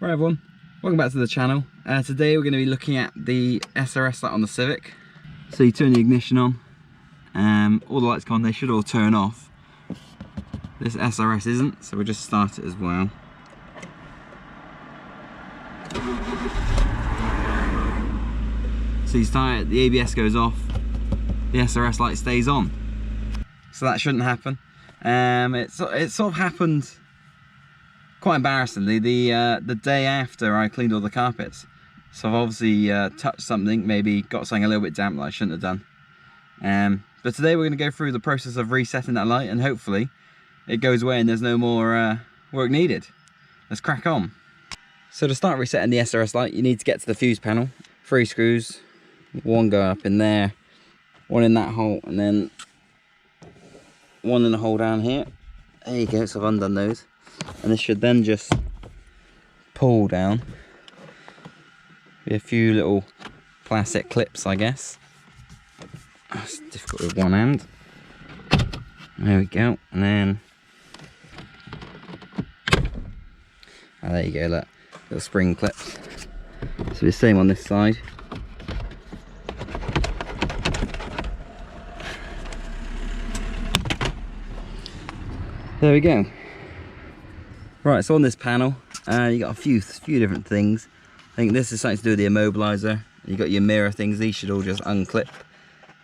Right everyone, welcome back to the channel. Today we're going to be looking at the SRS light on the Civic. So you turn the ignition on, all the lights come on, they should all turn off. This SRS isn't, so we'll just start it as well. So you start it, the ABS goes off, the SRS light stays on. So that shouldn't happen. It sort of happened quite embarrassingly the day after I cleaned all the carpets. So I've obviously touched something, maybe got something a little bit damp that I shouldn't have done. But today we're going to go through the process of resetting that light, and hopefully it goes away and there's no more work needed. Let's crack on. So to start resetting the SRS light, you need to get to the fuse panel. 3 screws, one go up in there, one in that hole, and then one in the hole down here. There you go, so I've undone those. And this should then just pull down. Be a few little plastic clips, I guess. It's difficult with one hand. There we go, and then there you go, look, little spring clips. So the same on this side. There we go. Right, so on this panel, you got a few different things. I think this is something to do with the immobilizer. You got your mirror things. These should all just unclip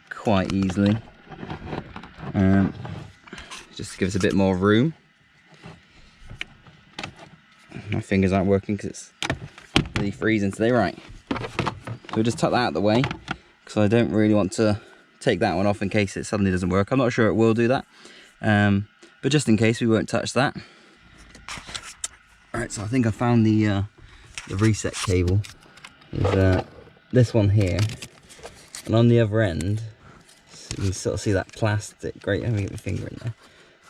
quite easily, just to give us a bit more room. My fingers aren't working because it's really freezing today. Right, so we'll just tuck that out of the way because I don't really want to take that one off in case it suddenly doesn't work. I'm not sure it will do that, but just in case, we won't touch that. Right, so I think I found the reset cable. Is this one here, and on the other end, so you can sort of see that plastic. Great, let me get my finger in there.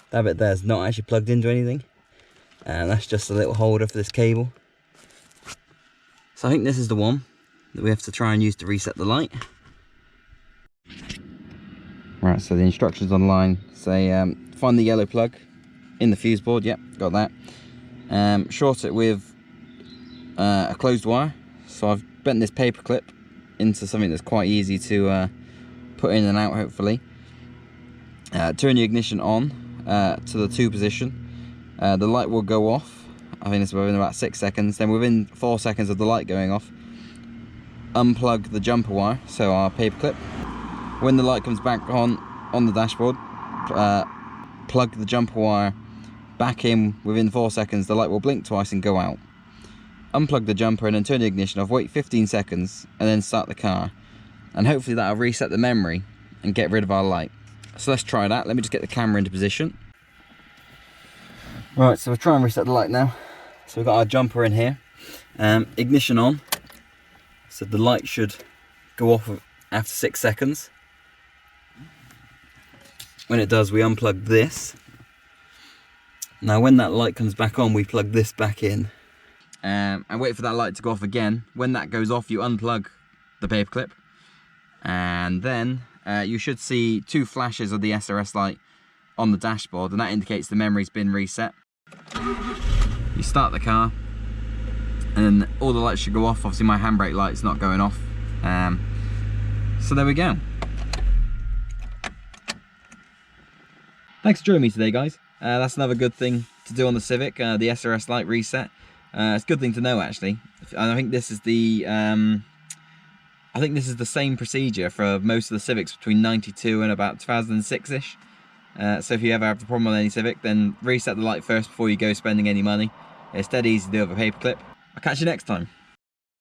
That bit there is not actually plugged into anything, and that's just a little holder for this cable. So I think this is the one that we have to try and use to reset the light. Right, so the instructions online say find the yellow plug in the fuse board. Yep, got that. Short it with a closed wire. So I've bent this paper clip into something that's quite easy to put in and out, hopefully. Turn the ignition on to the 2 position. The light will go off. I think it's within about 6 seconds. Then within 4 seconds of the light going off, unplug the jumper wire, so our paper clip. When the light comes back on the dashboard, plug the jumper wire back in. Within 4 seconds, the light will blink twice and go out. Unplug the jumper and then turn the ignition off, wait 15 seconds and then start the car, and hopefully that'll reset the memory and get rid of our light. So let's try that. Let me just get the camera into position. Right, so we'll try and reset the light now. So we've got our jumper in here, ignition on, so the light should go off after 6 seconds. When it does, we unplug this. Now when that light comes back on, we plug this back in, and wait for that light to go off again. When that goes off, you unplug the paper clip, and then you should see 2 flashes of the SRS light on the dashboard, and that indicates the memory's been reset. You start the car, and then all the lights should go off. Obviously my handbrake light's not going off, so there we go. Thanks for joining me today, guys. That's another good thing to do on the Civic, the SRS light reset. It's a good thing to know, actually. And I think this is the same procedure for most of the Civics between 92 and about 2006-ish. So if you ever have a problem on any Civic, then reset the light first before you go spending any money. It's dead easy to do with a paper clip. I'll catch you next time.